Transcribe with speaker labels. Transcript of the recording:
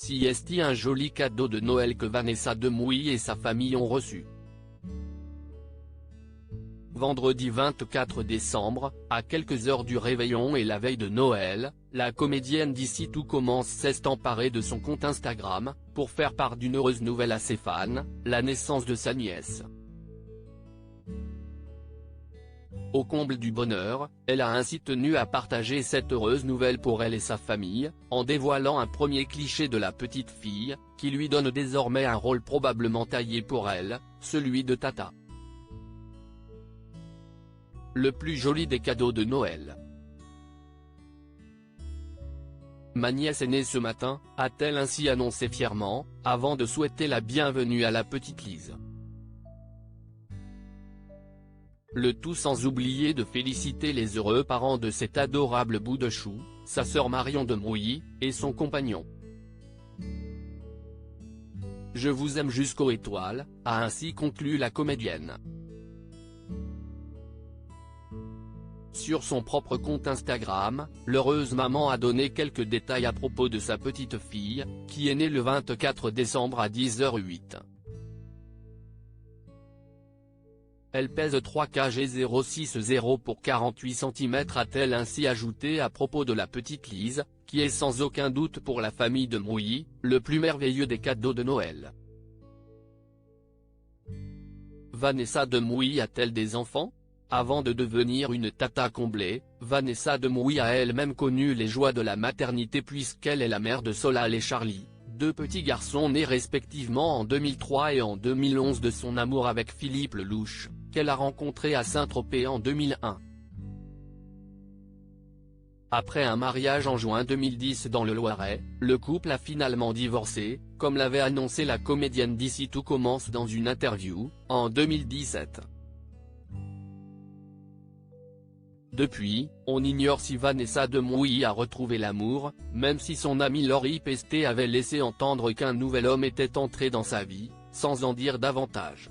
Speaker 1: Voici un joli cadeau de Noël que Vanessa Demouy et sa famille ont reçu. Vendredi 24 décembre, à quelques heures du réveillon et la veille de Noël, la comédienne d'ici tout commence s'est emparée de son compte Instagram, pour faire part d'une heureuse nouvelle à ses fans, la naissance de sa nièce. Au comble du bonheur, elle a ainsi tenu à partager cette heureuse nouvelle pour elle et sa famille, en dévoilant un premier cliché de la petite fille, qui lui donne désormais un rôle probablement taillé pour elle, celui de Tata. Le plus joli des cadeaux de Noël. Ma nièce est née ce matin, a-t-elle ainsi annoncé fièrement, avant de souhaiter la bienvenue à la petite Lise. Le tout sans oublier de féliciter les heureux parents de cet adorable bout de chou, sa sœur Marion Demouy, et son compagnon. Je vous aime jusqu'aux étoiles, a ainsi conclu la comédienne. Sur son propre compte Instagram, l'heureuse maman a donné quelques détails à propos de sa petite fille, qui est née le 24 décembre à 10h08. Elle pèse 3 kg 060 pour 48 cm, a-t-elle ainsi ajouté à propos de la petite Lise, qui est sans aucun doute pour la famille Demouy, le plus merveilleux des cadeaux de Noël. Vanessa Demouy a-t-elle des enfants? Avant de devenir une tata comblée, Vanessa Demouy a elle-même connu les joies de la maternité puisqu'elle est la mère de Solal et Charlie, deux petits garçons nés respectivement en 2003 et en 2011 de son amour avec Philippe Lelouch, qu'elle a rencontré à Saint-Tropez en 2001. Après un mariage en juin 2010 dans le Loiret, le couple a finalement divorcé, comme l'avait annoncé la comédienne d'ici tout commence dans une interview, en 2017. Depuis, on ignore si Vanessa Demouy a retrouvé l'amour, même si son amie Laurie Pesté avait laissé entendre qu'un nouvel homme était entré dans sa vie, sans en dire davantage.